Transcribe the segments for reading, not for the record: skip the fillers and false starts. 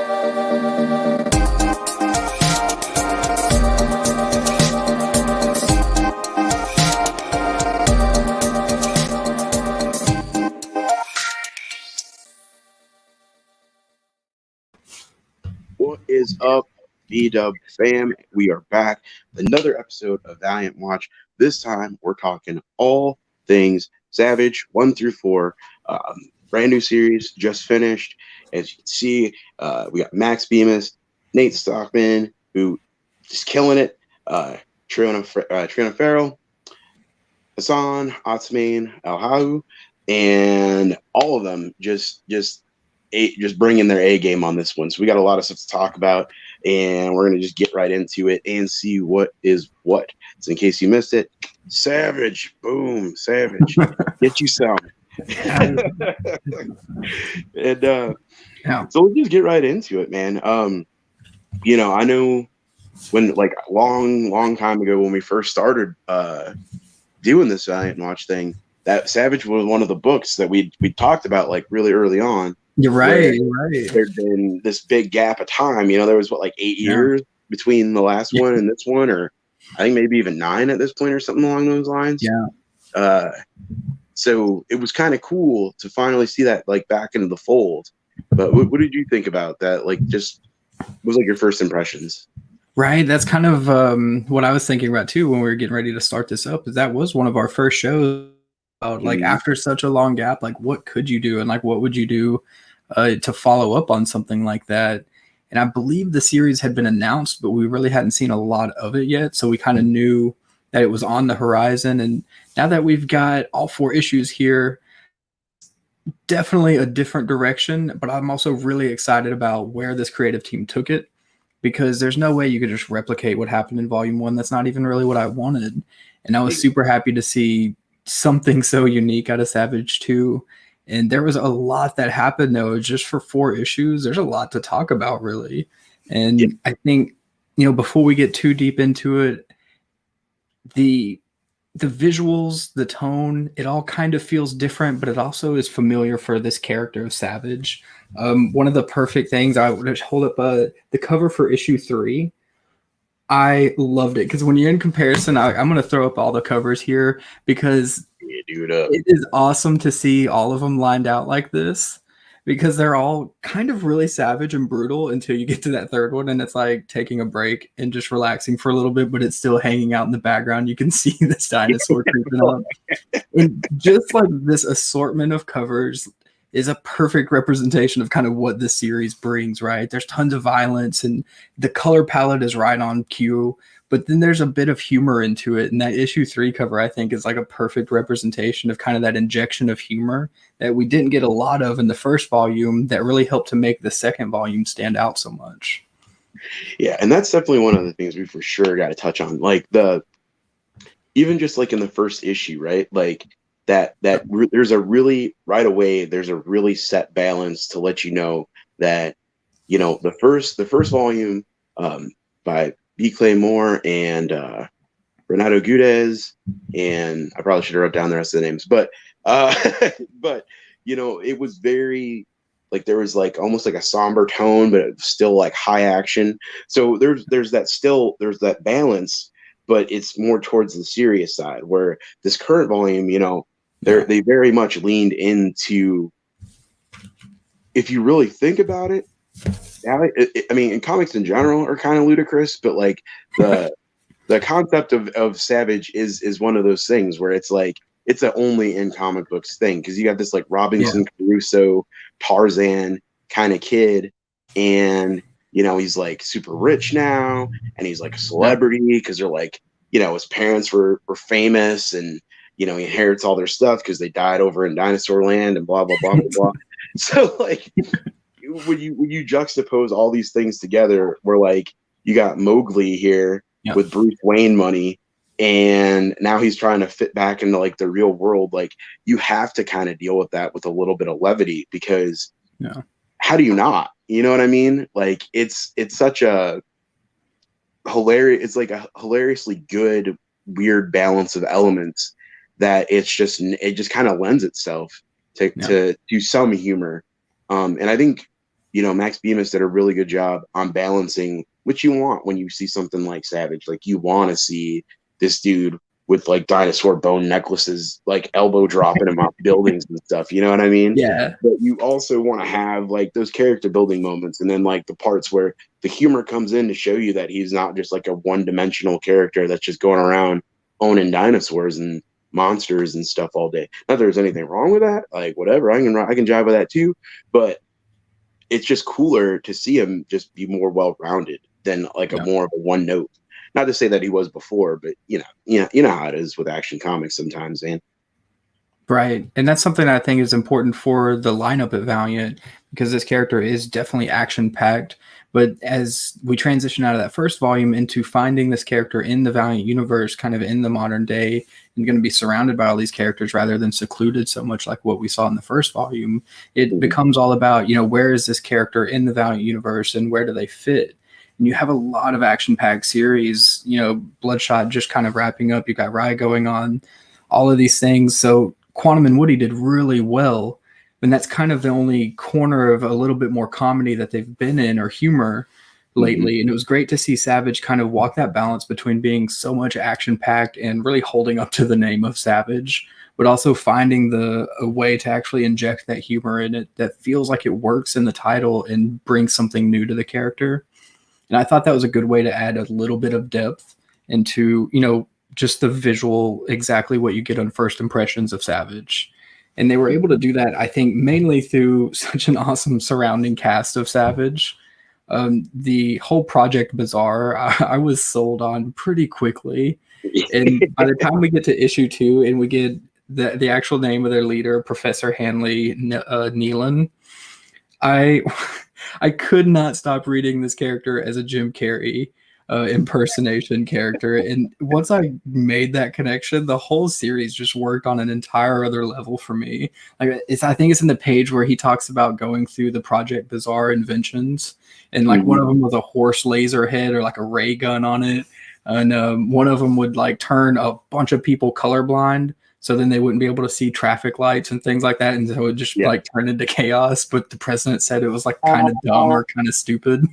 What is up, B-Dub fam? We are back. Another episode of Valiant Watch. This time, we're talking all things Savage 1 through 4. Brand new series, just finished. As you can see, we got Max Bemis, Nate Stockman, who is killing it. Triana Farrell, Hassan, Otsmain, Al-Hahu, and all of them just bringing their A game on this one. So we got a lot of stuff to talk about, and we're going to just get right into it and see what is what. So in case you missed it, Savage, boom, Savage, get you some. And so we'll just get right into it, man. I know when, like, long time ago when we first started doing this Valiant Watch thing, that Savage was one of the books that we talked about, like, really early on. You're right. There'd been this big gap of time. There was 8 years between the last one and this one, or I think maybe even 9 at this point, or something along those lines. Yeah. So it was kind of cool to finally see that, like, back into the fold. But what did you think about that? Like, just what was, like, your first impressions? Right. That's kind of what I was thinking about too when we were getting ready to start this up. Is that was one of our first shows about, like, after such a long gap, like, what could you do, and, like, what would you do to follow up on something like that. And I believe the series had been announced, but we really hadn't seen a lot of it yet. So we kind of knew that it was on the horizon. And now that we've got all 4 issues here, definitely a different direction. But I'm also really excited about where this creative team took it, because there's no way you could just replicate what happened in Volume 1. That's not even really what I wanted. And I was super happy to see something so unique out of Savage 2. And there was a lot that happened, though, just for 4 issues. There's a lot to talk about, really. And I think, before we get too deep into it, the visuals, the tone, it all kind of feels different, but it also is familiar for this character of Savage. One of the perfect things, I would just hold up the cover for issue 3. I loved it, because when you're in comparison, I'm going to throw up all the covers here, because it is awesome to see all of them lined out like this, because they're all kind of really savage and brutal until you get to that third one, and it's like taking a break and just relaxing for a little bit, but it's still hanging out in the background. You can see this dinosaur creeping up. And just like this assortment of covers is a perfect representation of kind of what this series brings, right? There's tons of violence, and the color palette is right on cue, but then there's a bit of humor into it. And that issue 3 cover, I think, is like a perfect representation of kind of that injection of humor that we didn't get a lot of in the first volume, that really helped to make the second volume stand out so much. Yeah, and that's definitely one of the things we for sure got to touch on. Like, even just like in the first issue, right? Like, there's a really set balance to let you know that, the first volume by B. Clay Moore and Renato Gudez, and I probably should have wrote down the rest of the names, but it was very, like, there was like almost like a somber tone, but it was still like high action. So there's that balance, but it's more towards the serious side, where this current volume, they very much leaned into, if you really think about it, I mean, in comics in general are kind of ludicrous, but like the concept of Savage is one of those things where it's like, it's an only in comic books thing, because you got this like Robinson Crusoe, Tarzan kind of kid, and he's like super rich now, and he's like a celebrity because they're like, his parents were famous, and he inherits all their stuff because they died over in dinosaur land, and blah blah blah blah blah. So, like, when you juxtapose all these things together, where, like, you got Mowgli here with Bruce Wayne money, and now he's trying to fit back into, like, the real world, like, you have to kind of deal with that with a little bit of levity, because how do you not? You know what I mean? Like, it's such a hilarious, it's like a hilariously good, weird balance of elements that it just kind of lends itself to some humor. And I think Max Bemis did a really good job on balancing what you want when you see something like Savage. Like you want to see this dude with like dinosaur bone necklaces, like elbow dropping him off buildings and stuff. You know what I mean? Yeah. But you also want to have like those character building moments, and then like the parts where the humor comes in to show you that he's not just like a one dimensional character that's just going around owning dinosaurs and monsters and stuff all day. Not that there's anything wrong with that. Like whatever, I can jive with that too. But it's just cooler to see him just be more well rounded than like a Yeah. more of a one note. Not to say that he was before, but you know how it is with action comics sometimes, man. Right. And that's something I think is important for the lineup at Valiant, because this character is definitely action packed. But as we transition out of that first volume into finding this character in the Valiant universe, kind of in the modern day, and going to be surrounded by all these characters rather than secluded so much like what we saw in the first volume, it becomes all about, where is this character in the Valiant universe and where do they fit? And you have a lot of action packed series, Bloodshot just kind of wrapping up. You got Rye going on, all of these things. So Quantum and Woody did really well, and that's kind of the only corner of a little bit more comedy that they've been in, or humor lately. Mm-hmm. And it was great to see Savage kind of walk that balance between being so much action packed and really holding up to the name of Savage, but also finding a way to actually inject that humor in it that feels like it works in the title and brings something new to the character. And I thought that was a good way to add a little bit of depth into, just the visual, exactly what you get on first impressions of Savage. And they were able to do that, I think, mainly through such an awesome surrounding cast of Savage. The whole Project Bazaar, I was sold on pretty quickly. And by the time we get to issue 2 and we get the actual name of their leader, Professor Hanley Nealon, I could not stop reading this character as a Jim Carrey impersonation character. And once I made that connection, the whole series just worked on an entire other level for me. Like I think it's in the page where he talks about going through the Project Bazaar inventions, and like one of them was a horse laser head or like a ray gun on it, and one of them would like turn a bunch of people colorblind, so then they wouldn't be able to see traffic lights and things like that, and so it would just like turn into chaos. But the president said it was like kind of dumb or kind of stupid.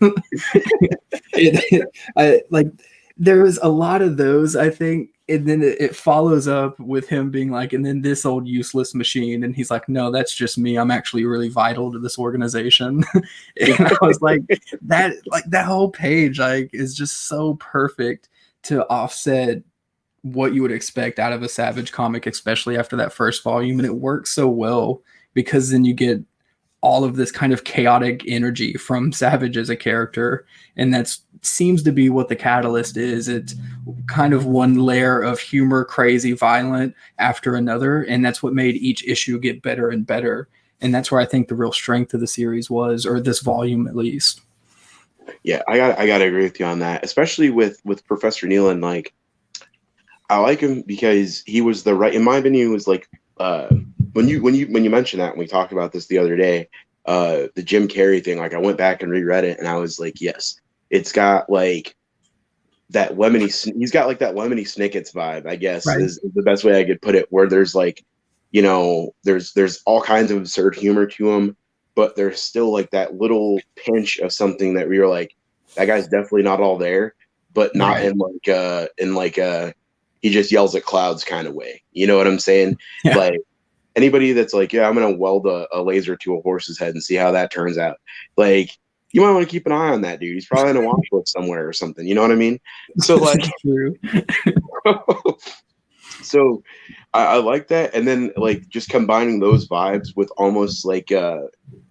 There was a lot of those, I think, and then it follows up with him being like, and then this old useless machine, and he's like, no, that's just me. I'm actually really vital to this organization. And I was like, that whole page is just so perfect to offset what you would expect out of a Savage comic, especially after that first volume. And it works so well because then you get all of this kind of chaotic energy from Savage as a character. And that seems to be what the catalyst is. It's kind of one layer of humor, crazy, violent after another. And that's what made each issue get better and better. And that's where I think the real strength of the series was, or this volume at least. Yeah, I got to agree with you on that, especially with Professor Nealon. Like, I like him because he was in my opinion, was like when you mentioned that, when we talked about this the other day, the Jim Carrey thing, like I went back and reread it and I was like, yes, it's got like that he's got like that Lemony Snicket's vibe, I guess, right, is the best way I could put it, where there's like, there's all kinds of absurd humor to him, but there's still like that little pinch of something that we were like, that guy's definitely not all there, but not in like he just yells at clouds kind of way. You know what I'm saying? Yeah. Like anybody that's like, yeah, I'm going to weld a laser to a horse's head and see how that turns out. Like, you might want to keep an eye on that dude. He's probably in a watch list somewhere or something. You know what I mean? So like, so I like that. And then like just combining those vibes with almost like a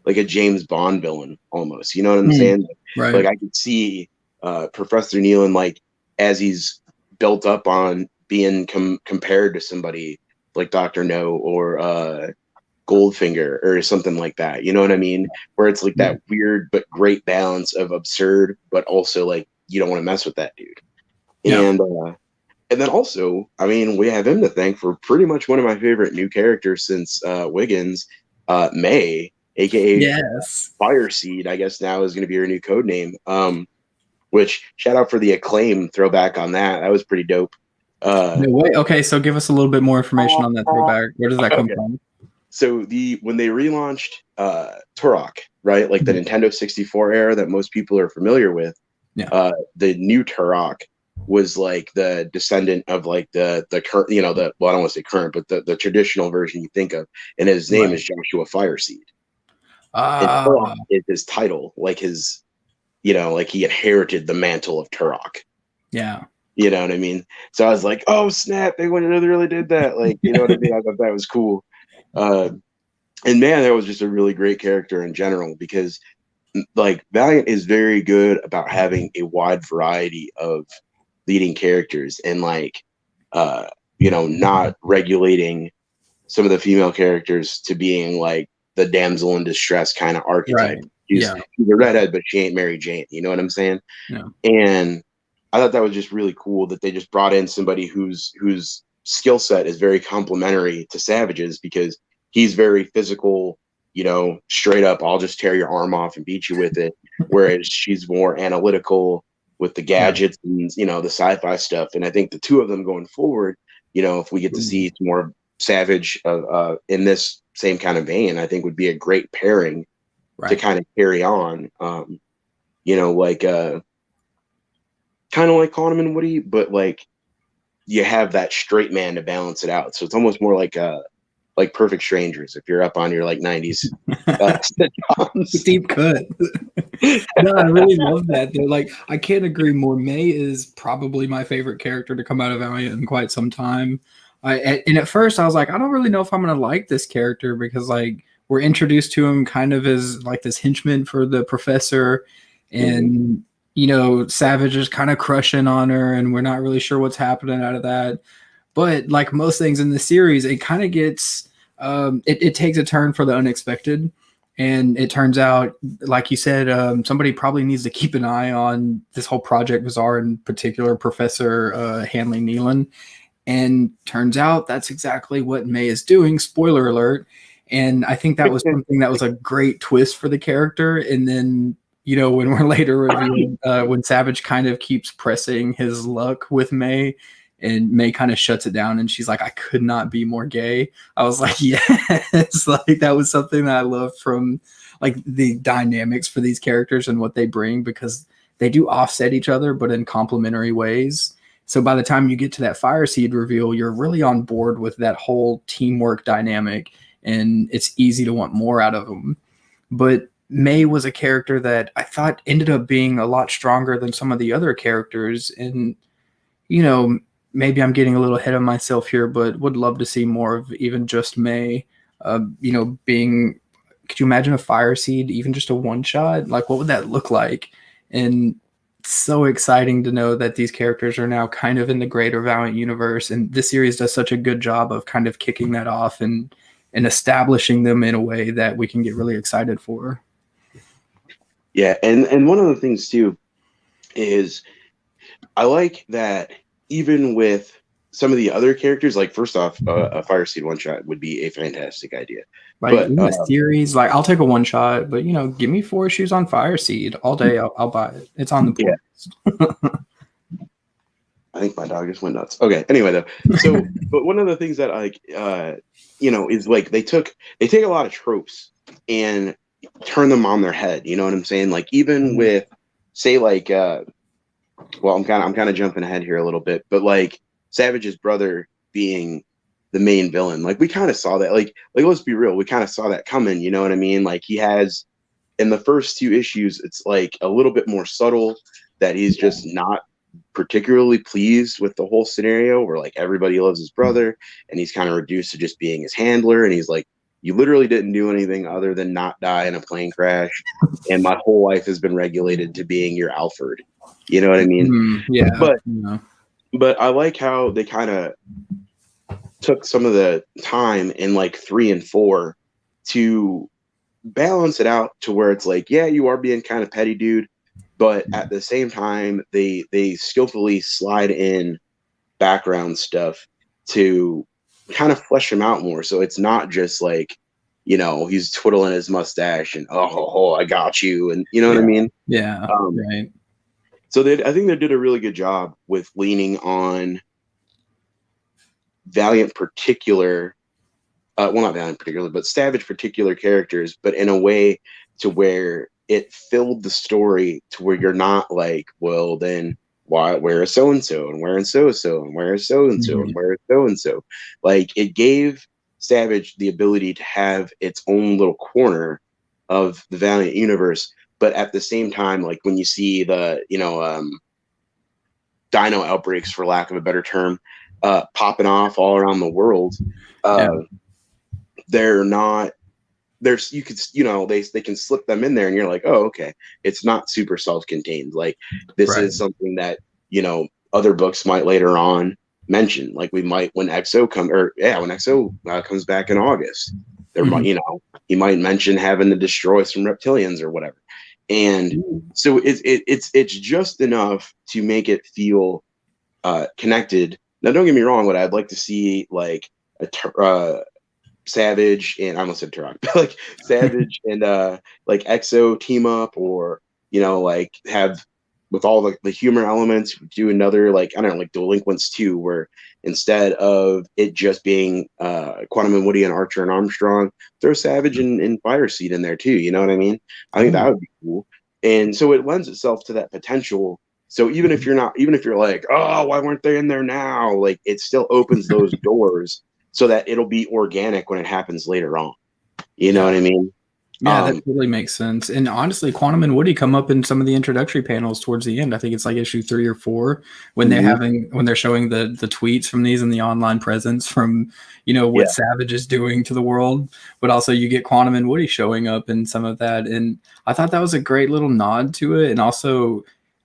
James Bond villain almost, you know what I'm saying? Right. Like I could see Professor Nealon, like as he's built up on being compared to somebody like Dr. No or Goldfinger or something like that. You know what I mean? Where it's like that weird but great balance of absurd, but also like you don't want to mess with that dude. Yeah. And then also, I mean, we have him to thank for pretty much one of my favorite new characters since Wiggins, May, aka Fireseed, I guess now is going to be her new code name. Which shout out for the Acclaim throwback on that. That was pretty dope. No way. Okay, so give us a little bit more information on that throwback. Where does that come from? So when they relaunched Turok, right, like the Nintendo 64 era that most people are familiar with, the new Turok was like the descendant of like the current, you know, the, well, I don't want to say current, but the traditional version you think of, and his name is Joshua Fireseed. And Turok is his title, like his, you know, like he inherited the mantle of Turok. Yeah. You know what I mean? So I was like, oh snap, they really did that. Like, you know what I mean? I thought that was cool. And man, that was just a really great character in general, because like Valiant is very good about having a wide variety of leading characters, and like you know, not regulating some of the female characters to being like the damsel in distress kind of archetype. She's a redhead, but she ain't Mary Jane. You know what I'm saying? Yeah. And I thought that was just really cool that they just brought in somebody whose skill set is very complementary to Savage's, because he's very physical, you know, straight up, I'll just tear your arm off and beat you with it. Whereas she's more analytical with the gadgets and, you know, the sci-fi stuff. And I think the two of them going forward, you know, if we get to see more Savage in this same kind of vein, I think would be a great pairing to kind of carry on. You know, like kind of like Conan and Woody, but like you have that straight man to balance it out. So it's almost more like Perfect Strangers, if you're up on your like 90s sitcoms. Deep cut. No, I really love that. They're like, I can't agree more. May is probably my favorite character to come out of Valiant in quite some time. And at first I was like, I don't really know if I'm gonna like this character, because like we're introduced to him kind of as like this henchman for the professor, and you know, Savage is kind of crushing on her, and we're not really sure what's happening out of that. But like most things in the series, it kind of gets it takes a turn for the unexpected. And it turns out, like you said, somebody probably needs to keep an eye on this whole Project Bazaar, in particular Professor Hanley Nealon. And turns out that's exactly what May is doing. Spoiler alert. And I think that was something that was a great twist for the character. And then, you know, when we're later reviewing, when Savage kind of keeps pressing his luck with May, and May kind of shuts it down, and she's like, I could not be more gay. I was like, yes. Like that was something that I loved from like the dynamics for these characters and what they bring, because they do offset each other, but in complementary ways. So by the time you get to that Fireseed reveal, you're really on board with that whole teamwork dynamic, and it's easy to want more out of them. But May was a character that I thought ended up being a lot stronger than some of the other characters. And, you know, maybe I'm getting a little ahead of myself here, but would love to see more of even just May, you know, being, could you imagine a Fireseed, even just a one shot? Like, what would that look like? And so exciting to know that these characters are now kind of in the greater Valiant universe, and this series does such a good job of kind of kicking that off and establishing them in a way that we can get really excited for. Yeah, and one of the things too is I like that even with some of the other characters, like first off, a Fireseed one shot would be a fantastic idea. Like but in the series, like I'll take a one shot, but you know, give me 4 issues on Fireseed all day. I'll buy it. It's on the board. Yeah. I think my dog just went nuts. Okay. Anyway, though, so but one of the things that like you know, is like they take a lot of tropes and turn them on their head. You know what I'm saying? Like even with say like well, I'm kind of jumping ahead here a little bit, but like Savage's brother being the main villain, like we kind of saw that. Like let's be real, we kind of saw that coming. You know what I mean? Like he has in the first 2 issues, it's like a little bit more subtle that he's just not particularly pleased with the whole scenario where like everybody loves his brother and he's kind of reduced to just being his handler, and he's like, you literally didn't do anything other than not die in a plane crash, and my whole life has been regulated to being your Alfred. You know what I mean? Yeah. But I like how they kind of took some of the time in like 3 and 4 to balance it out to where it's like, yeah, you are being kind of petty, dude, but at the same time they skillfully slide in background stuff to kind of flesh him out more, so it's not just like, you know, he's twiddling his mustache and oh I got you, and you know what I mean? Right. So I think they did a really good job with leaning on Valiant particular well, not Valiant particularly, but Savage particular characters, but in a way to where it filled the story to where you're not like, well, then why, where is so and so, and where is so and so, and where is so and so, and where is so and so? Like, it gave Savage the ability to have its own little corner of the Valiant universe, but at the same time, like when you see the, dino outbreaks, for lack of a better term, popping off all around the world, they're not, there's, you could, they can slip them in there and you're like, oh, okay, it's not super self-contained. Like, this is something that, other books might later on mention. Like, we might, when XO comes back in August, there might, he might mention having to destroy some reptilians or whatever. And so it's just enough to make it feel connected. Now, don't get me wrong, what I'd like to see, like a Savage and I almost said Turok, but like Savage and like XO team up, or like have, with all the humor elements, do another, like, I don't know, like Delinquents 2, where instead of it just being Quantum and Woody and Archer and Armstrong, throw Savage and Fireseed in there too. You know what I mean? I think that would be cool. And so it lends itself to that potential. So even if you're like, oh, why weren't they in there now? Like, it still opens those doors so that it'll be organic when it happens later on. You know what I mean? Yeah, that totally makes sense. And honestly, Quantum and Woody come up in some of the introductory panels towards the end. I think it's like issue 3 or 4 when they're showing the tweets from these and the online presence from, what Savage is doing to the world. But also you get Quantum and Woody showing up in some of that. And I thought that was a great little nod to it, and also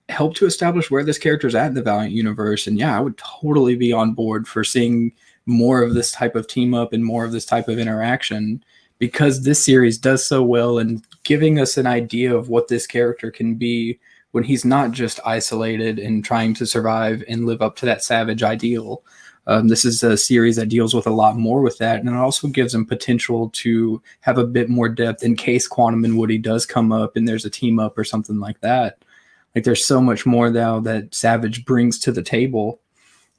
help to establish where this character's at in the Valiant universe. And yeah, I would totally be on board for seeing more of this type of team up and more of this type of interaction, because this series does so well in giving us an idea of what this character can be when he's not just isolated and trying to survive and live up to that Savage ideal. This is a series that deals with a lot more with that, and it also gives him potential to have a bit more depth in case Quantum and Woody does come up and there's a team up or something like that. Like, there's so much more now that Savage brings to the table.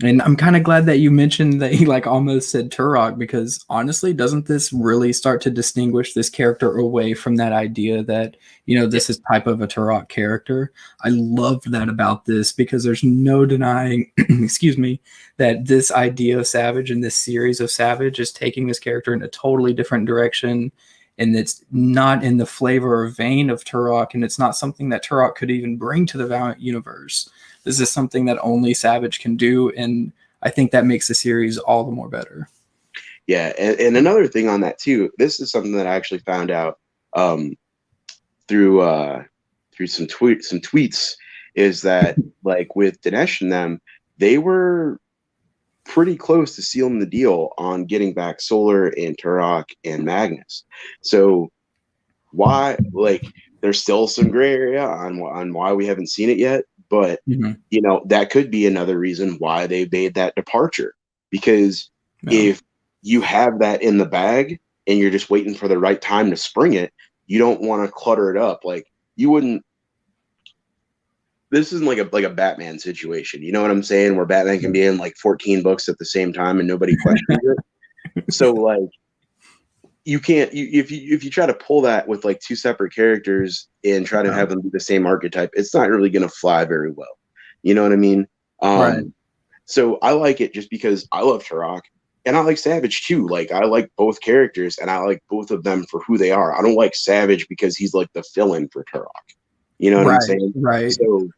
And I'm kind of glad that you mentioned that he like almost said Turok, because honestly, doesn't this really start to distinguish this character away from that idea that, this is type of a Turok character? I love that about this, because there's no denying, excuse me, that this idea of Savage and this series of Savage is taking this character in a totally different direction. And it's not in the flavor or vein of Turok, and it's not something that Turok could even bring to the Valiant universe. This is something that only Savage can do, and I think that makes the series all the more better. Yeah, and another thing on that too, this is something that I actually found out through some tweets, is that like with Dinesh and them, they were pretty close to sealing the deal on getting back Solar and Turok and Magnus. So why, like, there's still some gray area on why we haven't seen it yet. But, that could be another reason why they made that departure. Because if you have that in the bag and you're just waiting for the right time to spring it, you don't want to clutter it up. Like, you wouldn't. This isn't like a Batman situation. You know what I'm saying? Where Batman can be in like 14 books at the same time and nobody questions it. So, like, you can't, if you try to pull that with like 2 separate characters and try to have them be the same archetype, it's not really going to fly very well. You know what I mean? Right. So I like it just because I love Turok and I like Savage too. Like, I like both characters and I like both of them for who they are. I don't like Savage because he's like the fill-in for Turok. You know what I'm saying? Right. So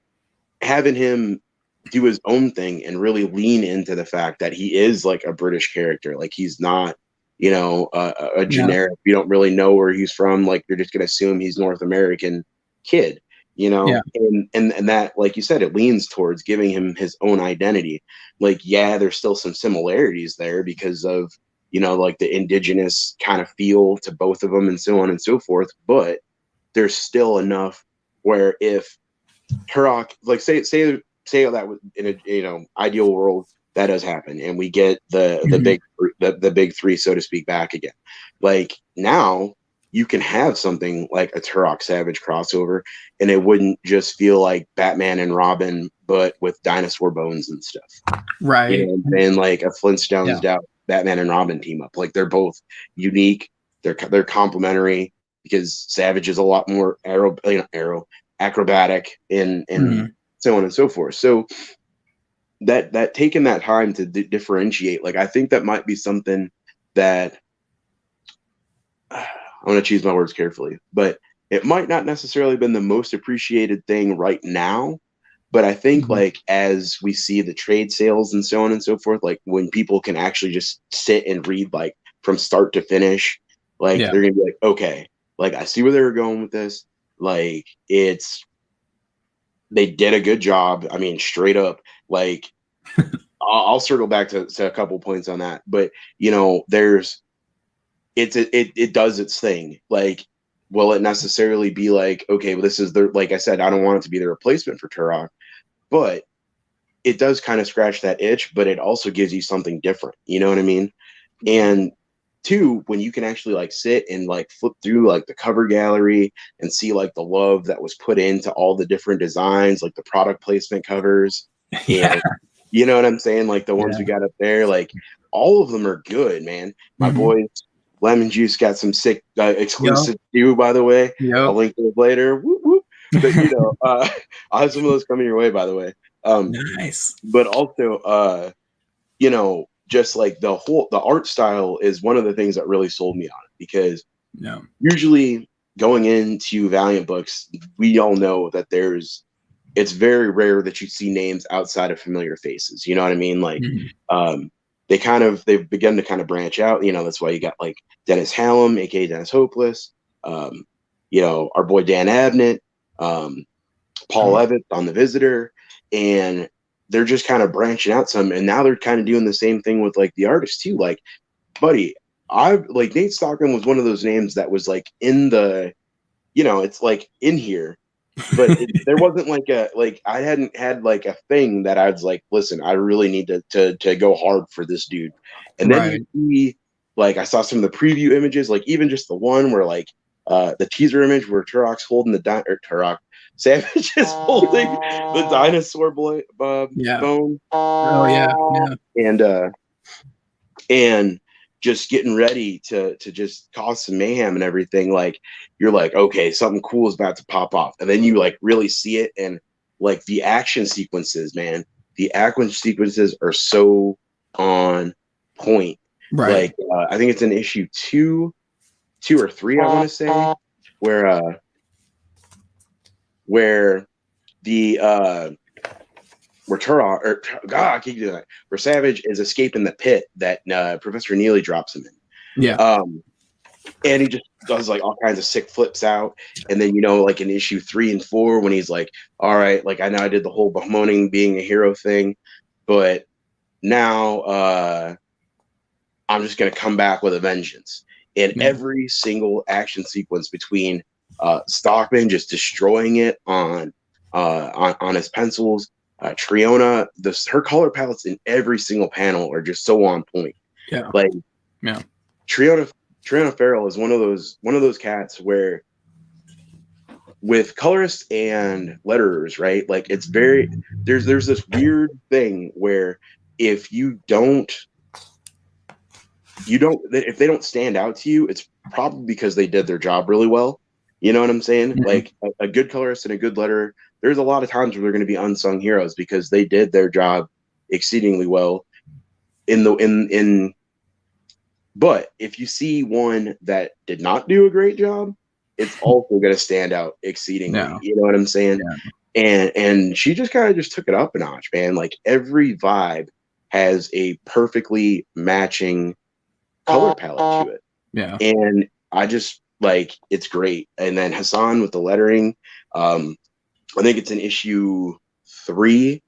having him do his own thing and really lean into the fact that he is like a British character, like he's not, a generic, you don't really know where he's from, like you're just gonna assume he's North American kid, and that, like you said, it leans towards giving him his own identity. Like, there's still some similarities there because of, like the indigenous kind of feel to both of them and so on and so forth, but there's still enough where if Turok, like say that was in a ideal world, that does happen, and we get the big three, so to speak, back again. Like, now you can have something like a Turok Savage crossover, and it wouldn't just feel like Batman and Robin, but with dinosaur bones and stuff. Right. And like a Flintstones Batman and Robin team up. Like they're both unique. They're complementary because Savage is a lot more acrobatic and so on and so forth. So that taking that time to differentiate, like I think that might be something that I'm going to choose my words carefully, but it might not necessarily been the most appreciated thing right now. But I think like as we see the trade sales and so on and so forth, like when people can actually just sit and read like from start to finish, like they're gonna be like, okay, like I see where they were going with this. Like they did a good job. I mean, straight up, like I'll circle back to a couple points on that. But you know, it does its thing. Like, will it necessarily be like, okay, well, this is the, like I said, I don't want it to be the replacement for Turok, but it does kind of scratch that itch, but it also gives you something different. You know what I mean? And two, when you can actually like sit and like flip through like the cover gallery and see like the love that was put into all the different designs, like the product placement covers. And you know what I'm saying? Like the ones we got up there, like all of them are good, man. My boy Lemon Juice got some sick exclusive too, by the way. I'll link to it later. Whoop, whoop. But you know, I'll have some of those coming your way, by the way. Nice. But also, you know, just like the art style is one of the things that really sold me on it, because usually going into Valiant books, we all know that it's very rare that you see names outside of familiar faces. You know what I mean? Like, they've begun to kind of branch out. You know, that's why you got like Dennis Hallam, aka Dennis Hopeless. You know, our boy Dan Abnett, Paul Evans on The Visitor, and they're just kind of branching out some. And now they're kind of doing the same thing with like the artists too. Like, buddy, like Nate Stockman was one of those names that was like in the, you know, it's like in here, but there wasn't like I hadn't had like a thing that I was like, listen, I really need to go hard for this dude. And then you see, like, I saw some of the preview images, like even just the one where like the teaser image where Savage is holding the dinosaur bone. Oh yeah. And just getting ready to just cause some mayhem and everything. Like, you're like, okay, something cool is about to pop off, and then you like really see it. And like the action sequences, man, the action sequences are so on point. Like, I think it's in issue two or three, I want to say, where the where Turok, or God, I keep doing that, where Savage is escaping the pit that Professor Neely drops him in. And he just does like all kinds of sick flips out. And then, you know, like in issue 3 and 4, when he's like, all right, like I know I did the whole bemoaning being a hero thing, but now I'm just going to come back with a vengeance. And every single action sequence between Stockman just destroying it on his pencils, Triona, her color palettes in every single panel are just so on point. Triona Farrell is one of those cats where, with colorists and letterers, right? Like, it's very, there's this weird thing where if if they don't stand out to you, it's probably because they did their job really well. You know what I'm saying? Like a good colorist and a good letterer, there's a lot of times where they're going to be unsung heroes because they did their job exceedingly well. But if you see one that did not do a great job, it's also going to stand out exceedingly. You know what I'm saying? And she just kind of just took it up a notch, man. Like, every vibe has a perfectly matching color palette to it. And I just, like, it's great. And then Hassan with the lettering, I think it's in issue 3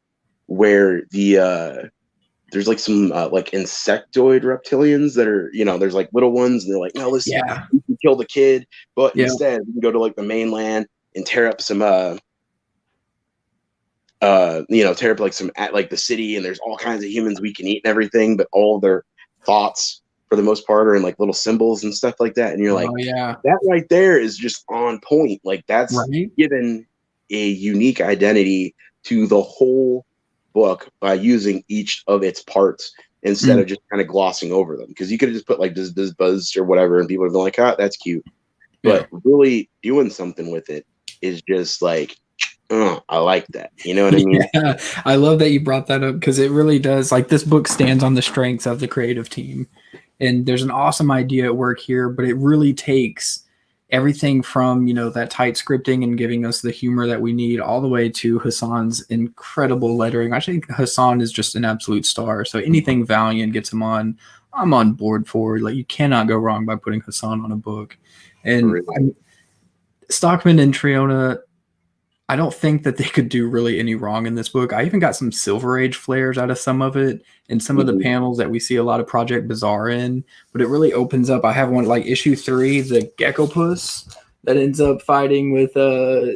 where there's like some like insectoid reptilians that are, you know, there's like little ones, and they're like, no, listen, we can kill the kid, but instead we can go to like the mainland and tear up some tear up like some like the city, and there's all kinds of humans we can eat and everything, but all their thoughts for the most part are in like little symbols and stuff like that. And you're like, that right there is just on point. Like, that's given a unique identity to the whole book by using each of its parts instead of just kind of glossing over them. Because you could have just put like does buzz or whatever, and people would be like, ah, that's cute. But really doing something with it is just like, oh, I like that. You know what I mean? Yeah, I love that you brought that up because it really does. Like, this book stands on the strengths of the creative team. And there's an awesome idea at work here, but it really takes everything from, that tight scripting and giving us the humor that we need all the way to Hassan's incredible lettering. I think Hassan is just an absolute star. So anything Valiant gets him on, I'm on board for. Like, you cannot go wrong by putting Hassan on a book. And Stockman and Triona, I don't think that they could do really any wrong in this book. I even got some Silver Age flares out of some of it and some of the panels that we see a lot of Project Bazaar in, but it really opens up. I have one like issue 3, the Gecko Puss that ends up fighting with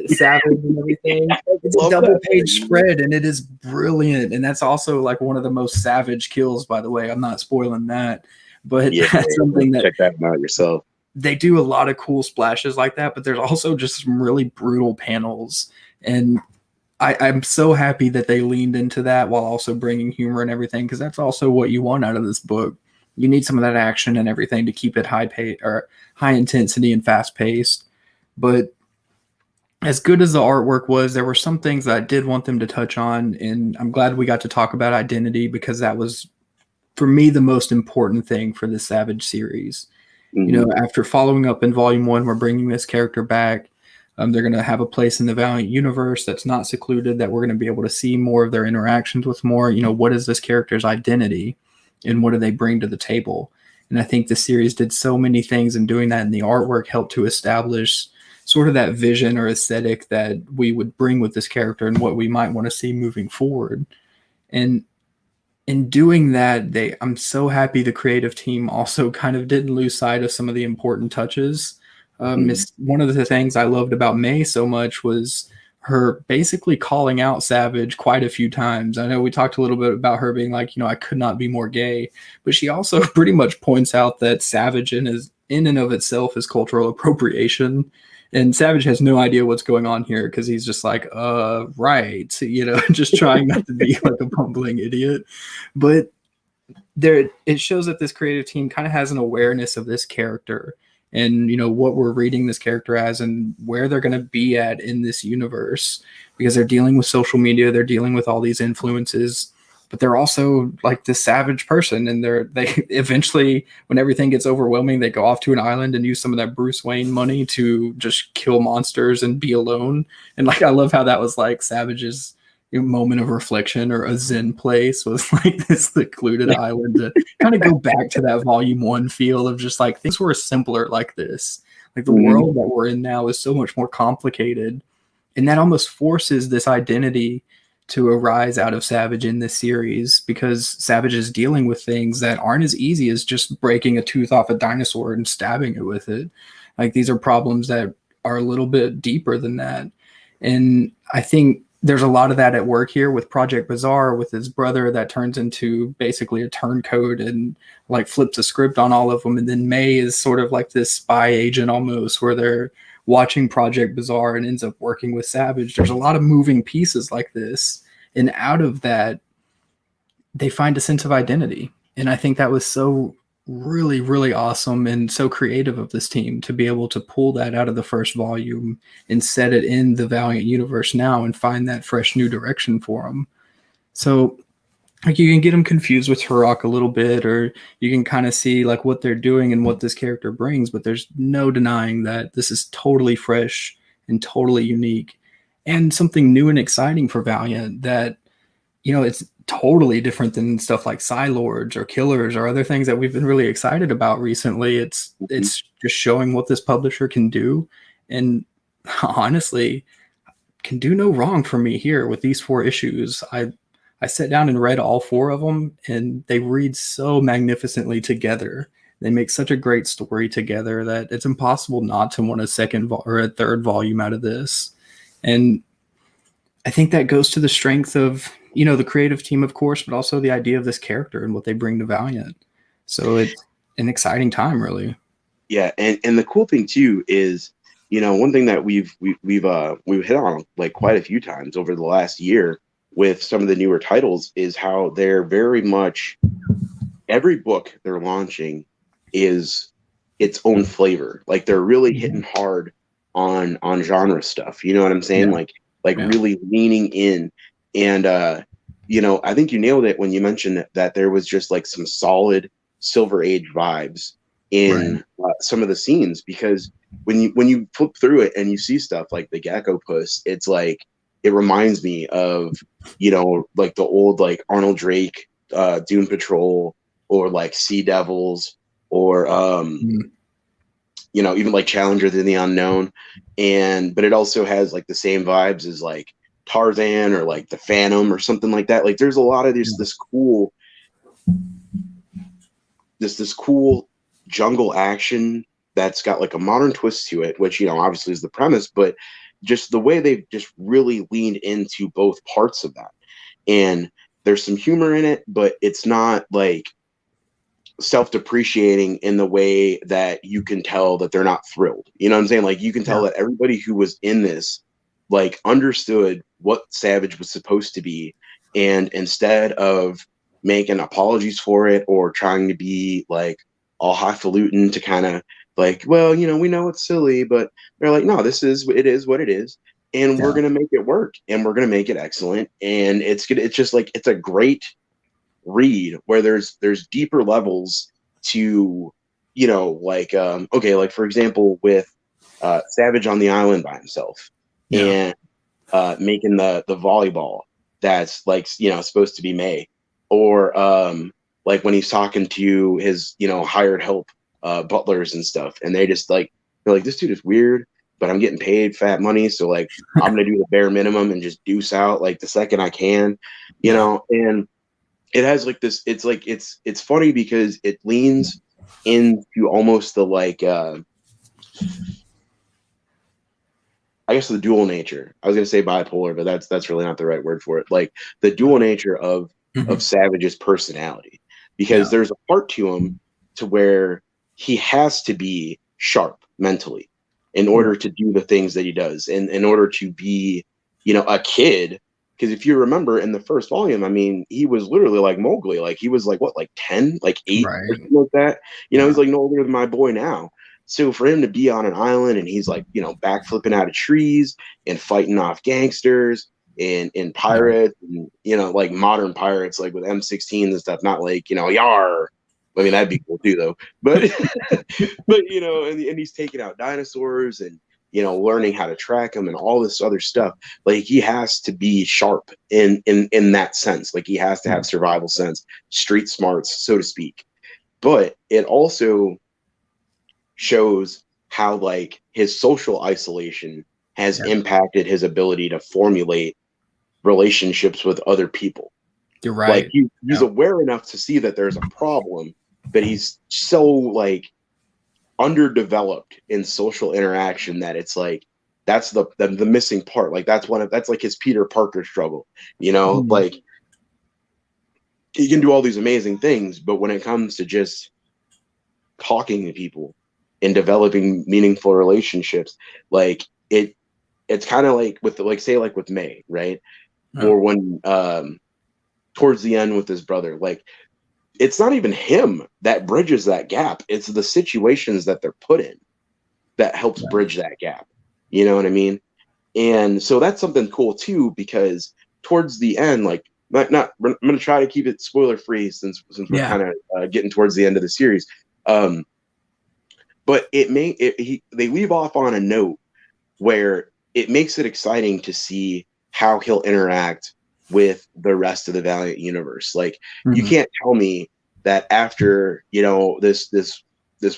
Savage and everything. It's a double page spread and it is brilliant. And that's also like one of the most Savage kills, by the way. I'm not spoiling that, but that's something that check that out yourself. They do a lot of cool splashes like that, but there's also just some really brutal panels. And I'm so happy that they leaned into that while also bringing humor and everything, because that's also what you want out of this book. You need some of that action and everything to keep it high intensity and fast paced. But as good as the artwork was, there were some things that I did want them to touch on, and I'm glad we got to talk about identity, because that was, for me, the most important thing for the Savage series. After following up in Volume 1, we're bringing this character back. They're going to have a place in the Valiant universe that's not secluded, that we're going to be able to see more of their interactions with more. What is this character's identity and what do they bring to the table? And I think the series did so many things in doing that, and the artwork helped to establish sort of that vision or aesthetic that we would bring with this character and what we might want to see moving forward. And in doing that, I'm so happy the creative team also kind of didn't lose sight of some of the important touches. One of the things I loved about May so much was her basically calling out Savage quite a few times. I know we talked a little bit about her being like, I could not be more gay, but she also pretty much points out that Savage in and of itself is cultural appropriation. And Savage has no idea what's going on here because he's just like, right, just trying not to be like a bumbling idiot. But it shows that this creative team kind of has an awareness of this character and, what we're reading this character as and where they're going to be at in this universe, because they're dealing with social media, they're dealing with all these influences, but they're also like this Savage person. And they eventually, when everything gets overwhelming, they go off to an island and use some of that Bruce Wayne money to just kill monsters and be alone. And like, I love how that was like Savage's moment of reflection, or a Zen place, was like this secluded island to kind of go back to that Volume 1 feel of just like things were simpler like this. Like the world that we're in now is so much more complicated. And that almost forces this identity to arise out of Savage in this series, because Savage is dealing with things that aren't as easy as just breaking a tooth off a dinosaur and stabbing it with it. Like, these are problems that are a little bit deeper than that. And I think there's a lot of that at work here with Project Bazaar, with his brother that turns into basically a turncoat and like flips a script on all of them. And then May is sort of like this spy agent almost, where they're watching Project Bazaar and ends up working with Savage. There's a lot of moving pieces like this. And out of that, they find a sense of identity. And I think that was so really, really awesome and so creative of this team to be able to pull that out of the first volume and set it in the Valiant universe now and find that fresh new direction for them. So like, you can get them confused with Turok a little bit, or you can kind of see like what they're doing and what this character brings, but there's no denying that this is totally fresh and totally unique and something new and exciting for Valiant that, it's totally different than stuff like Psylords or Killers or other things that we've been really excited about recently. It's just showing what this publisher can do, and honestly can do no wrong for me here with these 4 issues. I sat down and read all 4 of them, and they read so magnificently together. They make such a great story together that it's impossible not to want a second or a third volume out of this. And I think that goes to the strength of, the creative team, of course, but also the idea of this character and what they bring to Valiant. So it's an exciting time, really. Yeah, and the cool thing too is, one thing that we've hit on like quite a few times over the last year with some of the newer titles is how they're very much every book they're launching is its own flavor. Like they're really hitting hard on genre stuff. You know what I'm saying? Yeah. Like Yeah. really leaning in. And I think you nailed it when you mentioned that there was just like some solid Silver Age vibes Right. in some of the scenes, because when you flip through it and you see stuff like the Gecko Puss, it's like it reminds me of like the old like Arnold Drake Doom Patrol, or like Sea Devils, or Mm. even like Challengers in the Unknown. But it also has like the same vibes as like Tarzan or like the Phantom or something like that. Like there's a lot of this cool jungle action that's got like a modern twist to it, which obviously is the premise, but just the way they've just really leaned into both parts of that. And there's some humor in it, but it's not like self-depreciating in the way that you can tell that they're not thrilled. You know what I'm saying? Like you can tell that everybody who was in this like understood what Savage was supposed to be, and instead of making apologies for it or trying to be like all highfalutin to kind of like, well, we know it's silly, but they're like, no, it is what it is, and we're gonna make it work, and we're gonna make it excellent, and it's just like it's a great read where there's deeper levels to like okay, like for example with Savage on the island by himself, and making the volleyball that's like supposed to be May, or like when he's talking to his hired help butlers and stuff, and they're like, this dude is weird, but I'm getting paid fat money, so like I'm gonna do the bare minimum and just deuce out like the second I can, and it has like this, it's funny because it leans into almost the like I guess the dual nature. I was gonna say bipolar, but that's really not the right word for it. Like the dual nature of Savage's personality, because there's a part to him to where he has to be sharp mentally in order to do the things that he does, and in order to be a kid. Because if you remember in the first volume, I mean, he was literally like Mowgli. Like he was like what, like 10, like 8 or something like that. He's like no older than my boy now. So for him to be on an island and he's like, backflipping out of trees and fighting off gangsters and pirates, and, like modern pirates, like with M16s and stuff, not like, yar. I mean, that'd be cool too, though. But, but and he's taking out dinosaurs and, learning how to track them and all this other stuff. Like he has to be sharp in that sense. Like he has to have survival sense, street smarts, so to speak. But it also shows how like his social isolation has impacted his ability to formulate relationships with other people. You're right. Like he's aware enough to see that there's a problem, but he's so like underdeveloped in social interaction that it's like that's the missing part. Like that's like his Peter Parker struggle, like he can do all these amazing things, but when it comes to just talking to people and developing meaningful relationships, like it's kind of like with with May, right? Or when towards the end with his brother, like it's not even him that bridges that gap, it's the situations that they're put in that helps bridge that gap, you know what I mean? And so that's something cool too, because towards the end, like I'm gonna try to keep it spoiler free since we're kind of getting towards the end of the series. But they leave off on a note where it makes it exciting to see how he'll interact with the rest of the Valiant universe. Like you can't tell me that after this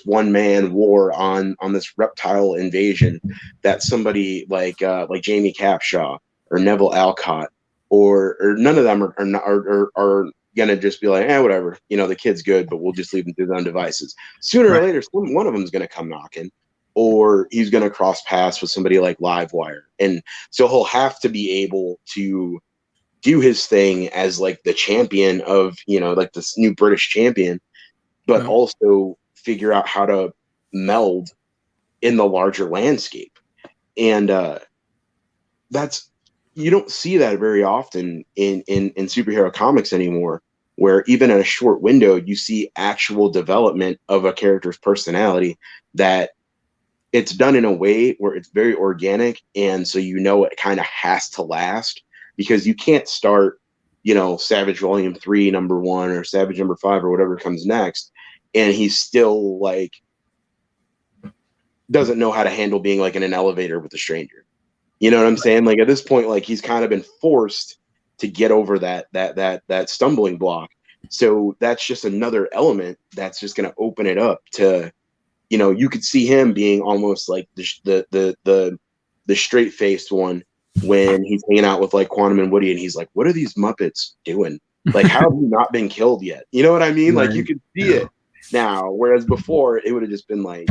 one man war on this reptile invasion, that somebody like Jamie Capshaw or Neville Alcott or none of them are gonna just be like, whatever, the kid's good, but we'll just leave him to his own devices. Sooner or later, one of them is gonna come knocking, or he's gonna cross paths with somebody like Livewire, and so he'll have to be able to do his thing as like the champion of like this new British champion, but also figure out how to meld in the larger landscape. And that's, you don't see that very often in superhero comics anymore, where even in a short window, you see actual development of a character's personality, that it's done in a way where it's very organic. And so, it kind of has to last, because you can't start, Savage Volume 3, number 1, or Savage number 5, or whatever comes next, and he's still like, doesn't know how to handle being like in an elevator with a stranger. You know what I'm saying? Like, at this point, like, he's kind of been forced to get over that stumbling block. So that's just another element that's just going to open it up to, you could see him being almost like the straight faced one when he's hanging out with like Quantum and Woody, and he's like, "What are these Muppets doing? Like, how have you not been killed yet?" You know what I mean? Right. Like, you could see it now, whereas before it would have just been like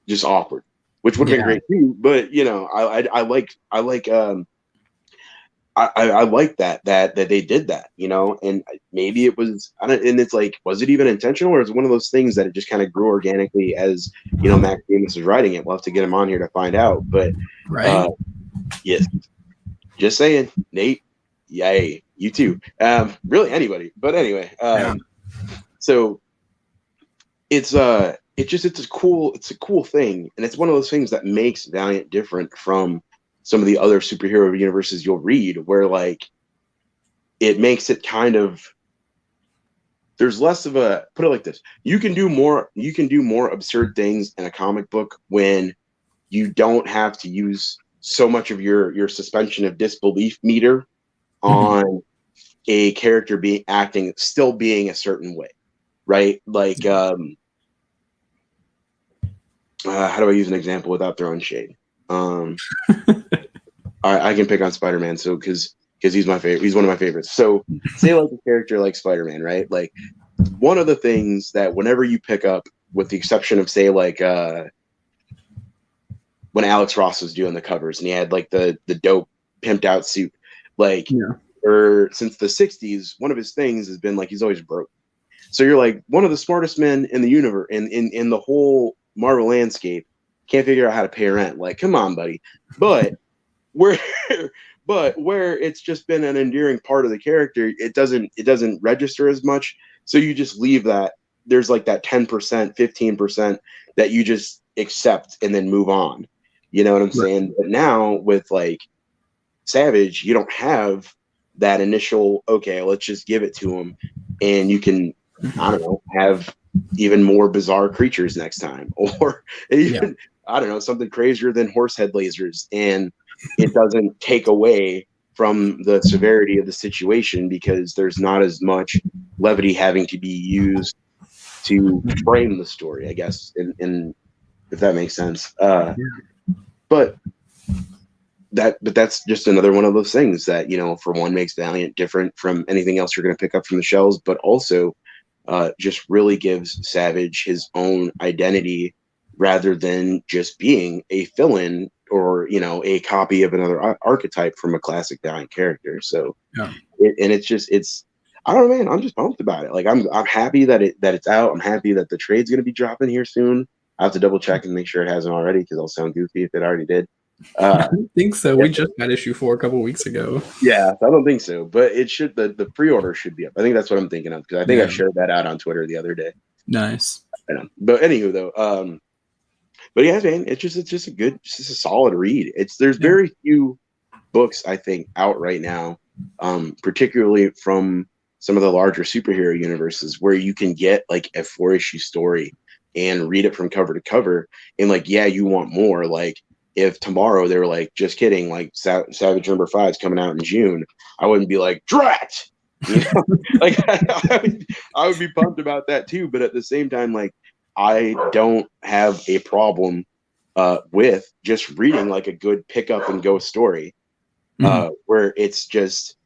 just awkward, which would have been great too. But I like that they did that, and maybe it was, and it's like, was it even intentional, or is it one of those things that it just kind of grew organically as, Max Bemis was writing it? We'll have to get him on here to find out. But yes, just saying, Nate, yay, you too. Really anybody, but anyway, so it's a cool thing, and it's one of those things that makes Valiant different from some of the other superhero universes you'll read, where like it makes it kind of, there's less of a, put it like this, you can do more absurd things in a comic book when you don't have to use so much of your suspension of disbelief meter on a character still being a certain way, right? Like how do I use an example without throwing shade? I can pick on Spider-Man, so because he's my favorite, he's one of my favorites. So say like a character like Spider-Man, right? Like, one of the things that whenever you pick up, with the exception of say like when Alex Ross was doing the covers and he had like the dope pimped out suit, like, or since the 60s, one of his things has been like he's always broke. So you're like, one of the smartest men in the universe, in the whole Marvel landscape, can't figure out how to pay rent. Like, come on, buddy. But where it's just been an endearing part of the character, it doesn't register as much. So you just leave that. There's like that 10%, 15% that you just accept and then move on. You know what I'm saying? But now with like Savage, you don't have that initial, okay, let's just give it to him, and you can, I don't know, have even more bizarre creatures next time, or even I don't know, something crazier than horse head lasers, and it doesn't take away from the severity of the situation because there's not as much levity having to be used to frame the story, I guess, and if that makes sense. But that's just another one of those things that, for one, makes Valiant different from anything else you're going to pick up from the shelves, but also just really gives Savage his own identity rather than just being a fill-in or, a copy of another archetype from a classic Valiant character. So, it's I don't know, man. I'm just pumped about it. Like, I'm happy that it's out. I'm happy that the trade's going to be dropping here soon. I have to double check and make sure it hasn't already, because I'll sound goofy if it already did. I don't think so. We just got issue 4 a couple weeks ago. Yeah, I don't think so, but it should. The pre-order should be up. I think that's what I'm thinking of, because I think I shared that out on Twitter the other day. Nice. I know. But anywho, though, but yeah, man, it's just a solid read. There's very few books, I think, out right now, particularly from some of the larger superhero universes, where you can get like a 4-issue story and read it from cover to cover, and like, you want more. Like, if tomorrow they were like, just kidding, like Savage number 5 is coming out in June, I wouldn't be like, drat, like I would be pumped about that too. But at the same time, like, I don't have a problem with just reading like a good pick up and go story, where it's just,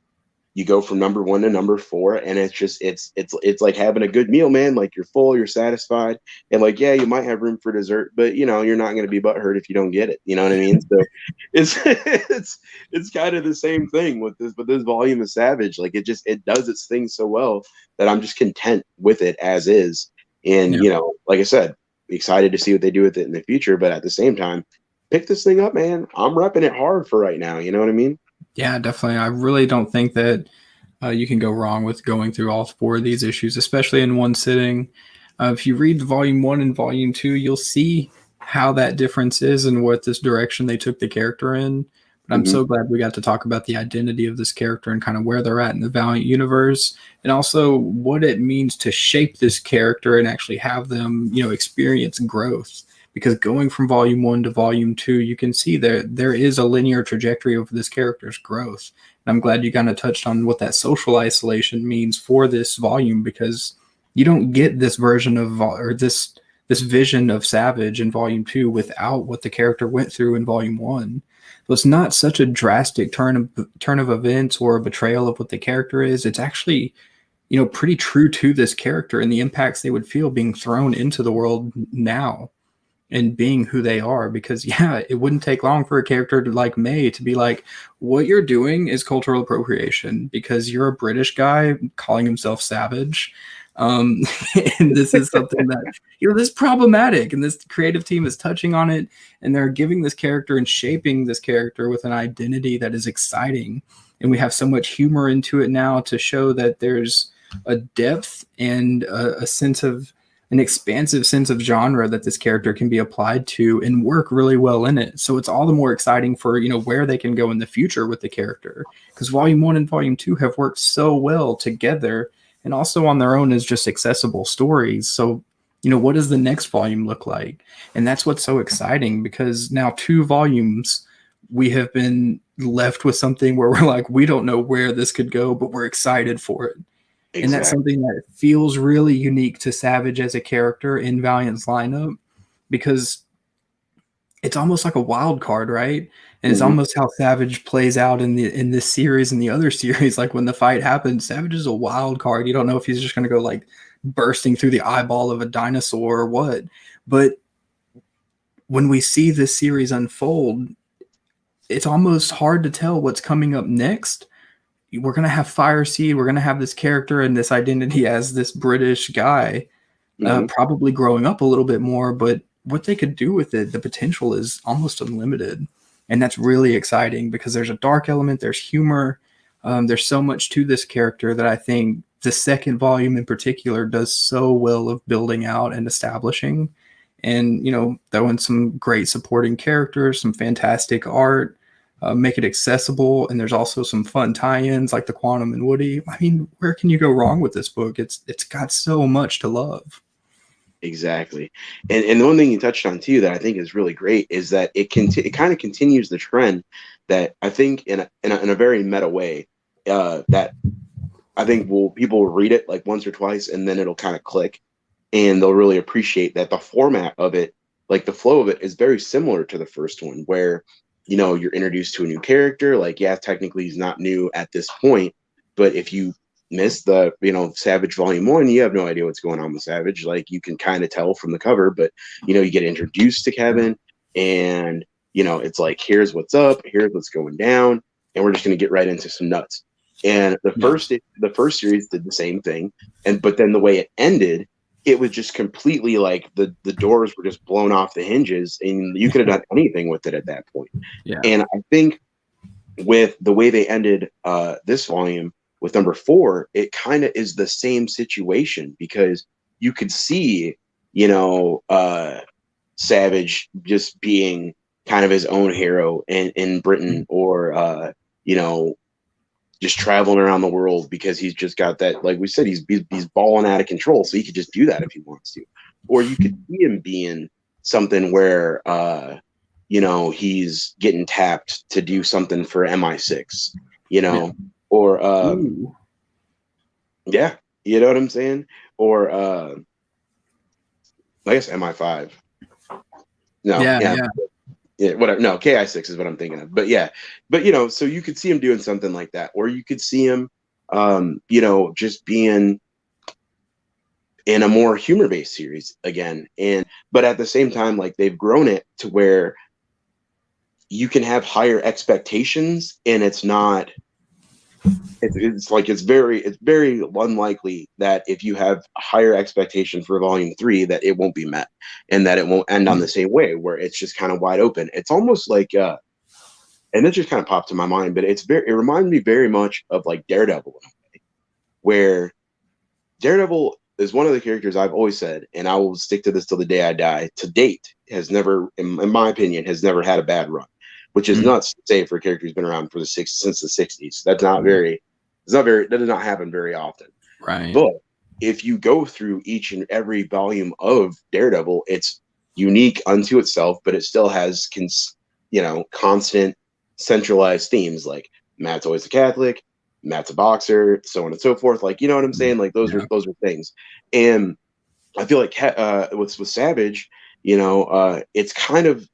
you go from number 1 to number 4, and it's just it's like having a good meal, man. Like, you're full, you're satisfied, and like, you might have room for dessert, but you're not going to be butthurt if you don't get it. You know what I mean? So it's kind of the same thing with this volume of Savage. Like, it does its thing so well that I'm just content with it as is. And like I said, excited to see what they do with it in the future. But at the same time, pick this thing up, man. I'm repping it hard for right now. You know what I mean? Yeah, definitely. I really don't think that You can go wrong with going through all 4 of these issues, especially in one sitting. If you read volume 1 and volume 2, you'll see how that difference is and what this direction they took the character in. But I'm so glad we got to talk about the identity of this character and kind of where they're at in the Valiant universe, and also what it means to shape this character and actually have them, experience growth. Because going from volume 1 to volume 2, you can see there is a linear trajectory of this character's growth. And I'm glad you kind of touched on what that social isolation means for this volume, because you don't get this version of, or this vision of Savage in volume 2 without what the character went through in volume 1. So it's not such a drastic turn of events or a betrayal of what the character is. It's actually, pretty true to this character and the impacts they would feel being thrown into the world now and being who they are. Because it wouldn't take long for a character like May to be like, what you're doing is cultural appropriation because you're a British guy calling himself Savage. And this is something that, this is problematic, and this creative team is touching on it, and they're giving this character and shaping this character with an identity that is exciting. And we have so much humor into it now to show that there's a depth and a sense of an expansive sense of genre that this character can be applied to and work really well in it. So it's all the more exciting for, where they can go in the future with the character, because volume 1 and volume 2 have worked so well together and also on their own as just accessible stories. So, what does the next volume look like? And that's what's so exciting, because now 2 volumes, we have been left with something where we're like, we don't know where this could go, but we're excited for it. Exactly. And that's something that feels really unique to Savage as a character in Valiant's lineup, because it's almost like a wild card, right? And it's almost how Savage plays out in this series and the other series. Like when the fight happens, Savage is a wild card. You don't know if he's just going to go like bursting through the eyeball of a dinosaur or what. But when we see this series unfold, it's almost hard to tell what's coming up next. We're going to have Fireseed. We're going to have this character and this identity as this British guy, probably growing up a little bit more, but what they could do with it, the potential is almost unlimited. And that's really exciting because there's a dark element, there's humor, there's so much to this character that I think the second volume in particular does so well of building out and establishing. And, throw in some great supporting characters, some fantastic art, make it accessible. And there's also some fun tie-ins like the Quantum and Woody. I mean, where can you go wrong with this book? It's got so much to love. Exactly. And the one thing you touched on too that I think is really great is that it kind of continues the trend that I think in a very meta way, that I think people will read it like once or twice and then it'll kind of click and they'll really appreciate that the format of it, like the flow of it, is very similar to the first one, where you're introduced to a new character. Like, technically he's not new at this point, but if you miss the Savage volume 1, you have no idea what's going on with Savage. Like, you can kind of tell from the cover, but you get introduced to Kevin and it's like, here's what's up, here's what's going down, and we're just going to get right into some nuts. And the first series did the same thing, but then the way it ended, it was just completely like the doors were just blown off the hinges and you could have done anything with it at that point. And I think with the way they ended this volume with number 4, it kind of is the same situation, because you could see, Savage just being kind of his own hero in Britain, or, just traveling around the world because he's just got that, like we said, he's balling out of control. So he could just do that if he wants to. Or you could see him being something where, he's getting tapped to do something for MI6, or, you know what I'm saying? Or, I guess MI5. No, yeah, whatever. No, KI6 is what I'm thinking of. But so you could see him doing something like that, or you could see him, just being in a more humor-based series again. But at the same time, like, they've grown it to where you can have higher expectations, and it's not. It's very unlikely that if you have a higher expectation for volume 3 that it won't be met, and that it won't end on the same way, where it's just kind of wide open. It's almost like and it just kind of popped to my mind, but it reminds me very much of like Daredevil in a way, where Daredevil is one of the characters I've always said, and I will stick to this till the day I die. To date, has never, in my opinion, has never had a bad run, which is nuts to say for a character who's been around for since the '60s. That's not very, that does not happen very often. Right. But if you go through each and every volume of Daredevil, it's unique unto itself, but it still has constant centralized themes like Matt's always a Catholic, Matt's a boxer, so on and so forth. Like, you know what I'm saying? Like those are things. And I feel like with Savage, it's kind of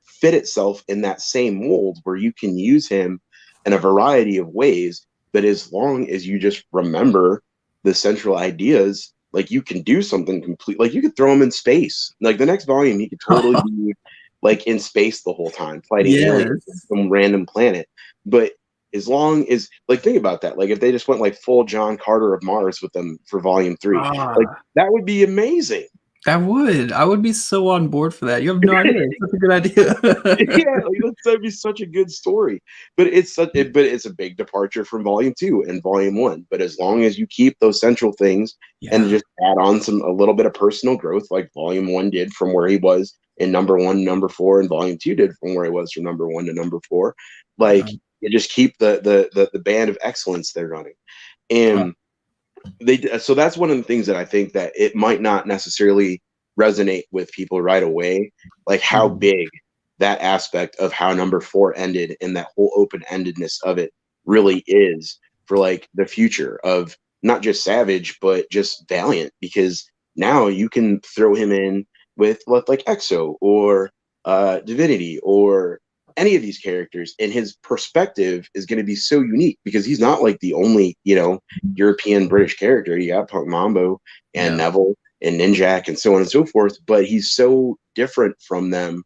fit itself in that same mold where you can use him in a variety of ways, but as long as you just remember the central ideas, like you can do something complete. Like you could throw him in space. Like the next volume, he could totally be like in space the whole time fighting aliens on some random planet. But as long as, like, think about that. Like if they just went like full John Carter of Mars with them for volume 3, like that would be amazing. I would be so on board for that. You have no idea. It's such a good idea. Yeah, like, that'd be such a good story. But it's a big departure from volume 2 and volume 1. But as long as you keep those central things and just add on a little bit of personal growth, like volume 1 did from where he was in number 1, number 4, and volume 2 did from where he was from number 1 to number 4. Like you just keep the band of excellence they're running. And so that's one of the things that I think that it might not necessarily resonate with people right away, like how big that aspect of how number 4 ended and that whole open-endedness of it really is for like the future of not just Savage but just Valiant, because now you can throw him in with like Exo or Divinity or any of these characters, and his perspective is going to be so unique because he's not like the only, European British character. You got Punk Mambo and Neville and Ninjak and so on and so forth, but he's so different from them,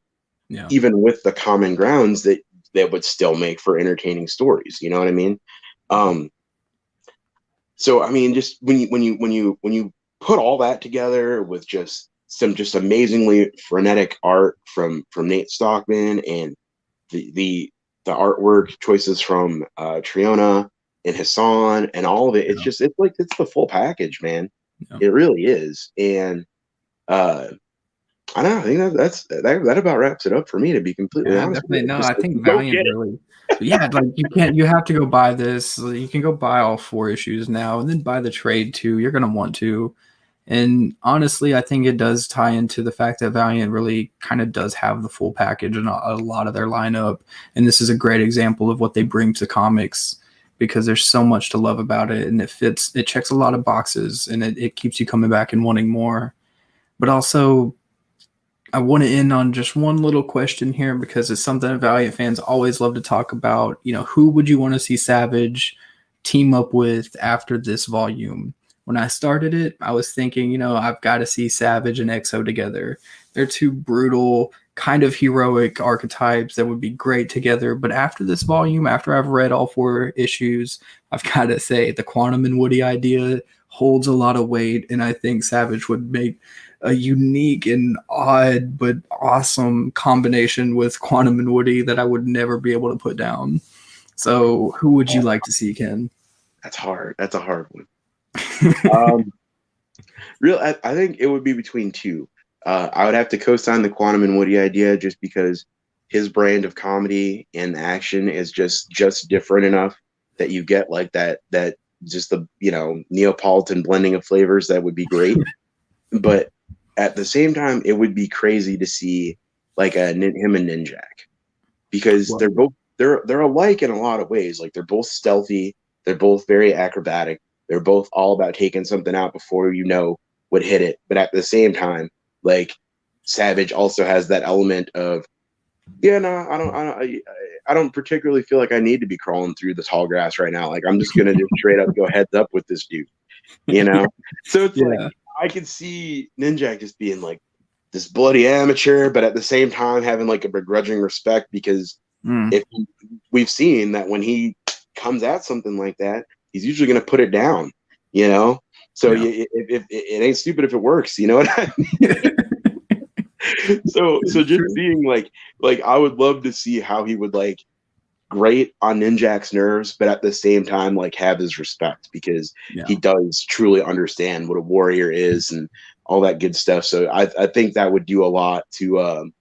even with the common grounds that would still make for entertaining stories. You know what I mean? So I mean, just when you put all that together with just some amazingly frenetic art from Nate Stockman and the artwork choices from Triona and Hassan and all of it, it's the full package, man. It really is. And I don't know, I think that about wraps it up for me, to be completely honest. Definitely. No, I think Valiant really, like you have to go buy this. You can go buy all 4 issues now and then buy the trade too. You're gonna want to. And honestly, I think it does tie into the fact that Valiant really kind of does have the full package in a lot of their lineup. And this is a great example of what they bring to comics, because there's so much to love about it. And it checks a lot of boxes, and it keeps you coming back and wanting more. But also, I want to end on just one little question here, because it's something that Valiant fans always love to talk about. Who would you want to see Savage team up with after this volume? When I started it, I was thinking, I've got to see Savage and Exo together. They're 2 brutal, kind of heroic archetypes that would be great together. But after this volume, after I've read all 4 issues, I've got to say the Quantum and Woody idea holds a lot of weight. And I think Savage would make a unique and odd but awesome combination with Quantum and Woody that I would never be able to put down. So who would you like to see, Ken? That's hard. That's a hard one. I think it would be between 2. I would have to co-sign the Quantum and Woody idea, just because his brand of comedy and action is just different enough that you get like that just the Neapolitan blending of flavors that would be great. But at the same time, it would be crazy to see like him and Ninjak, because they're alike in a lot of ways. Like they're both stealthy, they're both very acrobatic. They're both all about taking something out before what hit it. But at the same time, like Savage also has that element of, I don't particularly feel like I need to be crawling through the tall grass right now. Like I'm just gonna just straight up go heads up with this dude, So it's like I could see Ninjak just being like this bloody amateur, but at the same time having like a begrudging respect, because we've seen that when he comes at something like that, he's usually going to put it down, So if it ain't stupid if it works, you know what I mean? So just seeing like I would love to see how he would like great on Ninjak's nerves, but at the same time, like have his respect because he does truly understand what a warrior is and all that good stuff. So I think that would do a lot to, and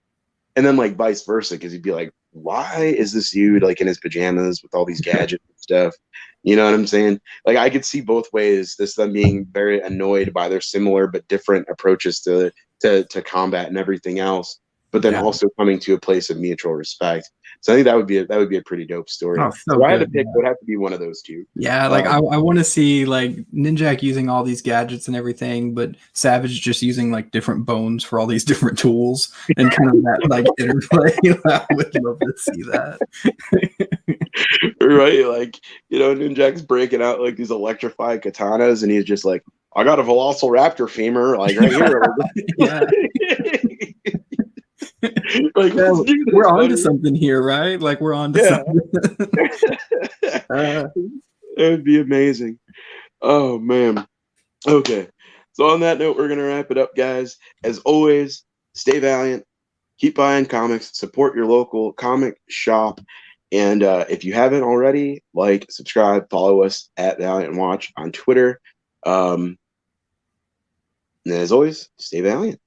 then like vice versa, because he'd be like, why is this dude like in his pajamas with all these gadgets and stuff? You know what I'm saying? Like I could see both ways. This them being very annoyed by their similar but different approaches to combat and everything else, but then also coming to a place of mutual respect. So I think that would be a pretty dope story. Oh, So if I had to pick, it would have to be one of those two. Yeah, like I want to see like Ninjak using all these gadgets and everything, but Savage just using like different bones for all these different tools and kind of that like interplay. I would love to see that. Right, like Ninjak's breaking out like these electrified katanas, and he's just like, I got a Velociraptor femur, like right here. Yeah. Like, yeah, we're on to something here, right? Like we're on to something. That would be amazing. Oh man. Okay. So on that note, we're gonna wrap it up, guys. As always, stay valiant, keep buying comics, support your local comic shop, and if you haven't already, like, subscribe, follow us at Valiant Watch on Twitter. And as always, stay valiant.